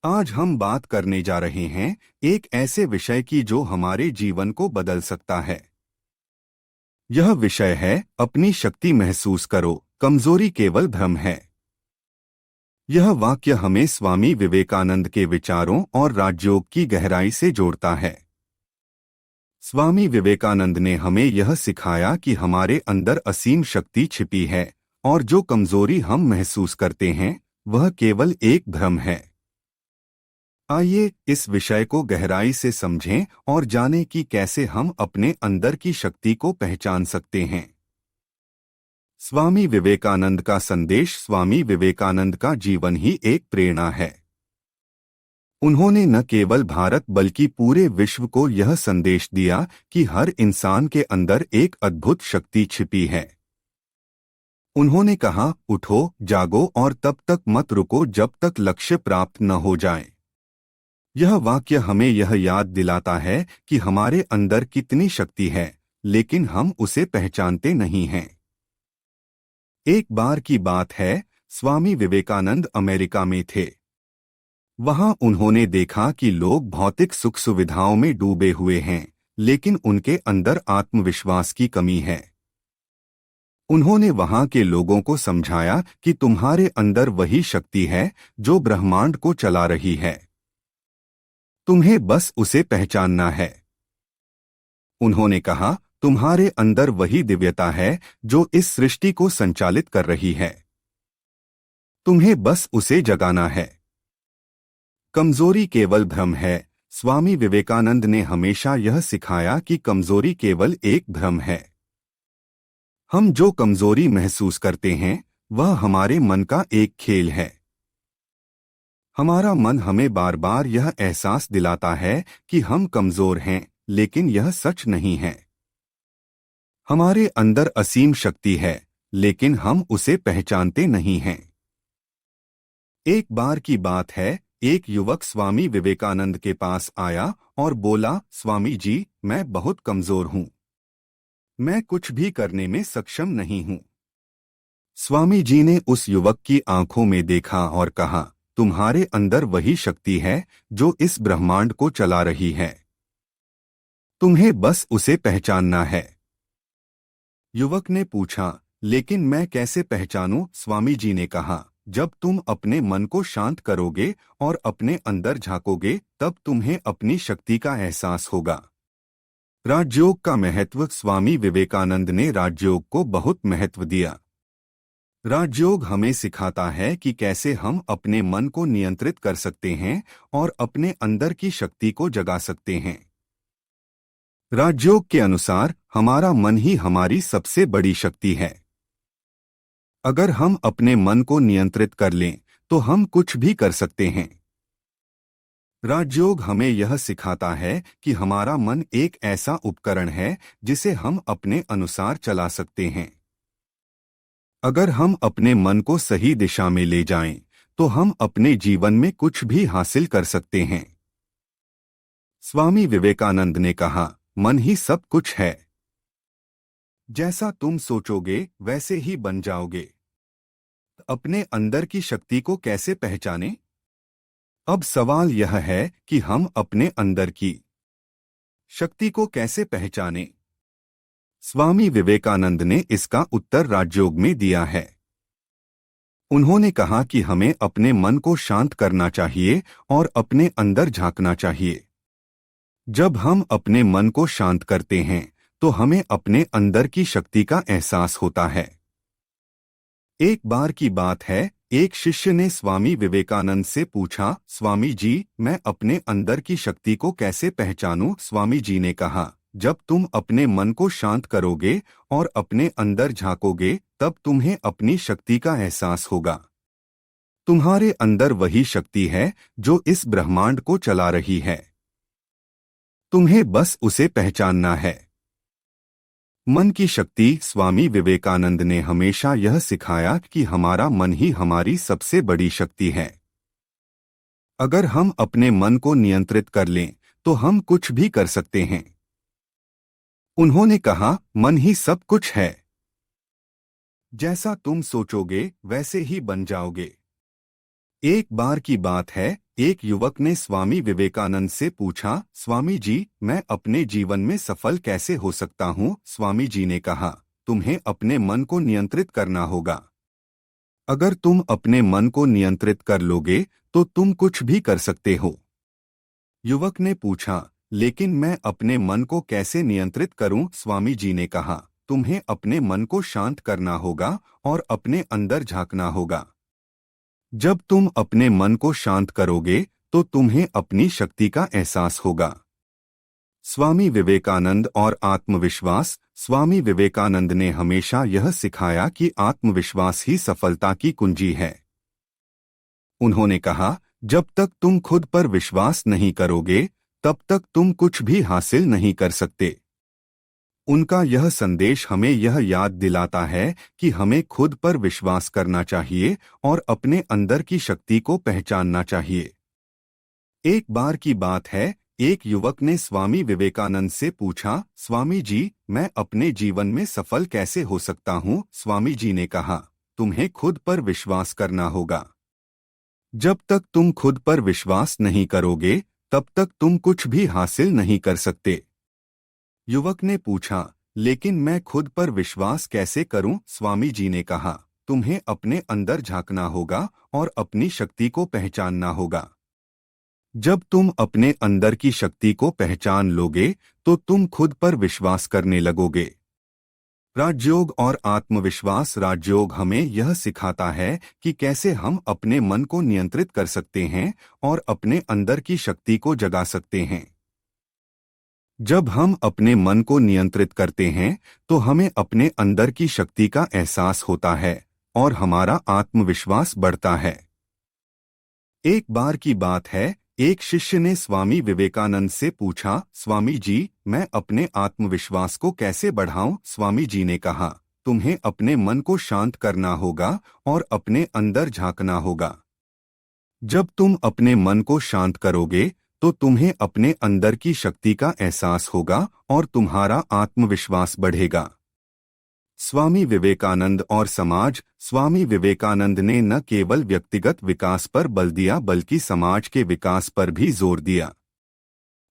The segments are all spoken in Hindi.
आज हम बात करने जा रहे हैं एक ऐसे विषय की जो हमारे जीवन को बदल सकता है। यह विषय है अपनी शक्ति महसूस करो, कमजोरी केवल भ्रम है। यह वाक्य हमें स्वामी विवेकानंद के विचारों और राजयोग की गहराई से जोड़ता है। स्वामी विवेकानंद ने हमें यह सिखाया कि हमारे अंदर असीम शक्ति छिपी है और जो कमजोरी हम महसूस करते हैं वह केवल एक भ्रम है। आइए इस विषय को गहराई से समझें और जानें कि कैसे हम अपने अंदर की शक्ति को पहचान सकते हैं। स्वामी विवेकानंद का संदेश। स्वामी विवेकानंद का जीवन ही एक प्रेरणा है। उन्होंने न केवल भारत बल्कि पूरे विश्व को यह संदेश दिया कि हर इंसान के अंदर एक अद्भुत शक्ति छिपी है। उन्होंने कहा, उठो, जागो और तब तक मत रुको जब तक लक्ष्य प्राप्त न हो जाए। यह वाक्य हमें यह याद दिलाता है कि हमारे अंदर कितनी शक्ति है, लेकिन हम उसे पहचानते नहीं हैं। एक बार की बात है, स्वामी विवेकानंद अमेरिका में थे। वहां उन्होंने देखा कि लोग भौतिक सुख सुविधाओं में डूबे हुए हैं, लेकिन उनके अंदर आत्मविश्वास की कमी है। उन्होंने वहां के लोगों को समझाया कि तुम्हारे अंदर वही शक्ति है जो ब्रह्मांड को चला रही है। तुम्हें बस उसे पहचानना है। उन्होंने कहा, तुम्हारे अंदर वही दिव्यता है जो इस सृष्टि को संचालित कर रही है। तुम्हें बस उसे जगाना है। कमजोरी केवल भ्रम है। स्वामी विवेकानंद ने हमेशा यह सिखाया कि कमजोरी केवल एक भ्रम है। हम जो कमजोरी महसूस करते हैं वह हमारे मन का एक खेल है। हमारा मन हमें बार बार यह एहसास दिलाता है कि हम कमजोर हैं, लेकिन यह सच नहीं है। हमारे अंदर असीम शक्ति है, लेकिन हम उसे पहचानते नहीं हैं। एक बार की बात है, एक युवक स्वामी विवेकानंद के पास आया और बोला, स्वामी जी, मैं बहुत कमजोर हूं। मैं कुछ भी करने में सक्षम नहीं हूं। स्वामी जी ने उस युवक की आंखों में देखा और कहा, तुम्हारे अंदर वही शक्ति है जो इस ब्रह्मांड को चला रही है। तुम्हें बस उसे पहचानना है। युवक ने पूछा, लेकिन मैं कैसे पहचानूं? स्वामी जी ने कहा, जब तुम अपने मन को शांत करोगे और अपने अंदर झांकोगे, तब तुम्हें अपनी शक्ति का एहसास होगा। राजयोग का महत्व। स्वामी विवेकानंद ने राजयोग को बहुत महत्व दिया। राजयोग हमें सिखाता है कि कैसे हम अपने मन को नियंत्रित कर सकते हैं और अपने अंदर की शक्ति को जगा सकते हैं। राजयोग के अनुसार हमारा मन ही हमारी सबसे बड़ी शक्ति है। अगर हम अपने मन को नियंत्रित कर लें तो हम कुछ भी कर सकते हैं। राजयोग हमें यह सिखाता है कि हमारा मन एक ऐसा उपकरण है जिसे हम अपने अनुसार चला सकते हैं। अगर हम अपने मन को सही दिशा में ले जाएं, तो हम अपने जीवन में कुछ भी हासिल कर सकते हैं। स्वामी विवेकानंद ने कहा, मन ही सब कुछ है। जैसा तुम सोचोगे वैसे ही बन जाओगे। अपने अंदर की शक्ति को कैसे पहचानें? अब सवाल यह है कि हम अपने अंदर की शक्ति को कैसे पहचानें? स्वामी विवेकानंद ने इसका उत्तर राजयोग में दिया है। उन्होंने कहा कि हमें अपने मन को शांत करना चाहिए और अपने अंदर झांकना चाहिए। जब हम अपने मन को शांत करते हैं तो हमें अपने अंदर की शक्ति का एहसास होता है। एक बार की बात है, एक शिष्य ने स्वामी विवेकानंद से पूछा, स्वामी जी, मैं अपने अंदर की शक्ति को कैसे पहचानूं? स्वामी जी ने कहा, जब तुम अपने मन को शांत करोगे और अपने अंदर झांकोगे, तब तुम्हें अपनी शक्ति का एहसास होगा। तुम्हारे अंदर वही शक्ति है जो इस ब्रह्मांड को चला रही है। तुम्हें बस उसे पहचानना है। मन की शक्ति। स्वामी विवेकानंद ने हमेशा यह सिखाया कि हमारा मन ही हमारी सबसे बड़ी शक्ति है। अगर हम अपने मन को नियंत्रित कर लें तो हम कुछ भी कर सकते हैं। उन्होंने कहा, मन ही सब कुछ है। जैसा तुम सोचोगे वैसे ही बन जाओगे। एक बार की बात है, एक युवक ने स्वामी विवेकानंद से पूछा, स्वामी जी, मैं अपने जीवन में सफल कैसे हो सकता हूँ? स्वामी जी ने कहा, तुम्हें अपने मन को नियंत्रित करना होगा। अगर तुम अपने मन को नियंत्रित कर लोगे तो तुम कुछ भी कर सकते हो। युवक ने पूछा, लेकिन मैं अपने मन को कैसे नियंत्रित करूं? स्वामी जी ने कहा, तुम्हें अपने मन को शांत करना होगा और अपने अंदर झांकना होगा। जब तुम अपने मन को शांत करोगे तो तुम्हें अपनी शक्ति का एहसास होगा। स्वामी विवेकानंद और आत्मविश्वास। स्वामी विवेकानंद ने हमेशा यह सिखाया कि आत्मविश्वास ही सफलता की कुंजी है। उन्होंने कहा, जब तक तुम खुद पर विश्वास नहीं करोगे तब तक तुम कुछ भी हासिल नहीं कर सकते। उनका यह संदेश हमें यह याद दिलाता है कि हमें खुद पर विश्वास करना चाहिए और अपने अंदर की शक्ति को पहचानना चाहिए। एक बार की बात है, एक युवक ने स्वामी विवेकानंद से पूछा, स्वामी जी, मैं अपने जीवन में सफल कैसे हो सकता हूँ? स्वामी जी ने कहा, तुम्हें खुद पर विश्वास करना होगा। जब तक तुम खुद पर विश्वास नहीं करोगे तब तक तुम कुछ भी हासिल नहीं कर सकते। युवक ने पूछा, लेकिन मैं खुद पर विश्वास कैसे करूं? स्वामी जी ने कहा, तुम्हें अपने अंदर झांकना होगा और अपनी शक्ति को पहचानना होगा। जब तुम अपने अंदर की शक्ति को पहचान लोगे तो तुम खुद पर विश्वास करने लगोगे। राजयोग और आत्मविश्वास। राजयोग हमें यह सिखाता है कि कैसे हम अपने मन को नियंत्रित कर सकते हैं और अपने अंदर की शक्ति को जगा सकते हैं। जब हम अपने मन को नियंत्रित करते हैं तो हमें अपने अंदर की शक्ति का एहसास होता है और हमारा आत्मविश्वास बढ़ता है। एक बार की बात है, एक शिष्य ने स्वामी विवेकानंद से पूछा, स्वामी जी, मैं अपने आत्मविश्वास को कैसे बढ़ाऊं? स्वामी जी ने कहा, तुम्हें अपने मन को शांत करना होगा और अपने अंदर झांकना होगा। जब तुम अपने मन को शांत करोगे तो तुम्हें अपने अंदर की शक्ति का एहसास होगा और तुम्हारा आत्मविश्वास बढ़ेगा। स्वामी विवेकानंद और समाज। स्वामी विवेकानंद ने न केवल व्यक्तिगत विकास पर बल दिया बल्कि समाज के विकास पर भी जोर दिया।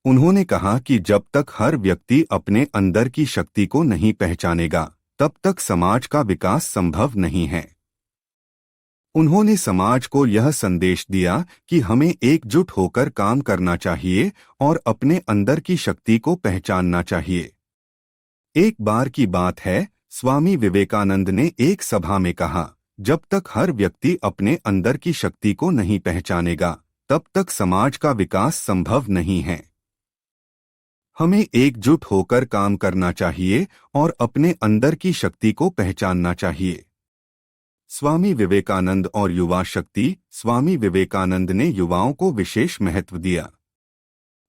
उन्होंने कहा कि जब तक हर व्यक्ति अपने अंदर की शक्ति को नहीं पहचानेगा तब तक समाज का विकास संभव नहीं है। उन्होंने समाज को यह संदेश दिया कि हमें एकजुट होकर काम करना चाहिए और अपने अंदर की शक्ति को पहचानना चाहिए। एक बार की बात है, स्वामी विवेकानंद ने एक सभा में कहा, जब तक हर व्यक्ति अपने अंदर की शक्ति को नहीं पहचानेगा तब तक समाज का विकास संभव नहीं है। हमें एकजुट होकर काम करना चाहिए और अपने अंदर की शक्ति को पहचानना चाहिए। स्वामी विवेकानंद और युवा शक्ति। स्वामी विवेकानंद ने युवाओं को विशेष महत्व दिया।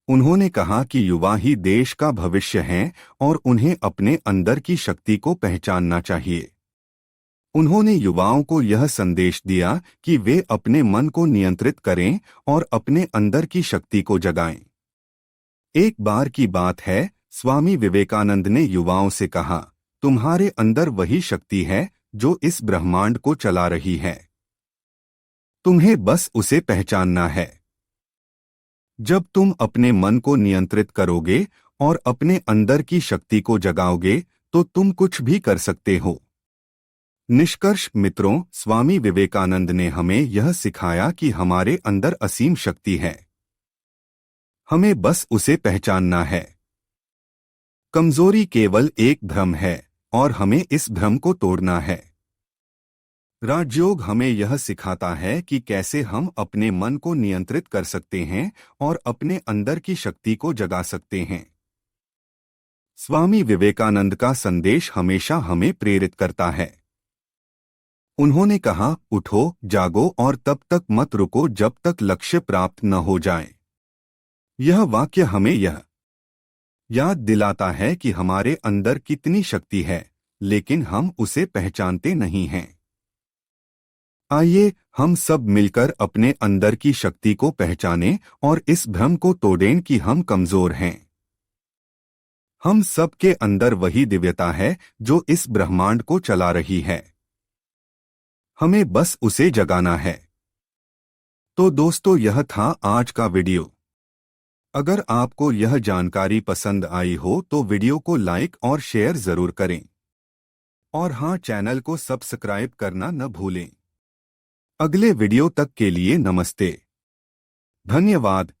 उन्होंने कहा कि युवा ही देश का भविष्य हैं और उन्हें अपने अंदर की शक्ति को पहचानना चाहिए। उन्होंने युवाओं को यह संदेश दिया कि वे अपने मन को नियंत्रित करें और अपने अंदर की शक्ति को जगाएं। एक बार की बात है, स्वामी विवेकानंद ने युवाओं से कहा, तुम्हारे अंदर वही शक्ति है जो इस ब्रह्मांड को चला रही है। तुम्हें बस उसे पहचानना है। जब तुम अपने मन को नियंत्रित करोगे और अपने अंदर की शक्ति को जगाओगे तो तुम कुछ भी कर सकते हो। निष्कर्ष मित्रों, स्वामी विवेकानंद ने हमें यह सिखाया कि हमारे अंदर असीम शक्ति है। हमें बस उसे पहचानना है। कमजोरी केवल एक भ्रम है और हमें इस भ्रम को तोड़ना है। राजयोग हमें यह सिखाता है कि कैसे हम अपने मन को नियंत्रित कर सकते हैं और अपने अंदर की शक्ति को जगा सकते हैं। स्वामी विवेकानंद का संदेश हमेशा हमें प्रेरित करता है। उन्होंने कहा, उठो, जागो और तब तक मत रुको जब तक लक्ष्य प्राप्त न हो जाए। यह वाक्य हमें यह याद दिलाता है कि हमारे अंदर कितनी शक्ति है, लेकिन हम उसे पहचानते नहीं हैं। आइए हम सब मिलकर अपने अंदर की शक्ति को पहचानें और इस भ्रम को तोड़ें कि हम कमजोर हैं। हम सब के अंदर वही दिव्यता है जो इस ब्रह्मांड को चला रही है। हमें बस उसे जगाना है। तो दोस्तों, यह था आज का वीडियो। अगर आपको यह जानकारी पसंद आई हो तो वीडियो को लाइक और शेयर जरूर करें। और हाँ, चैनल को सब्सक्राइब करना न भूलें। अगले वीडियो तक के लिए नमस्ते। धन्यवाद।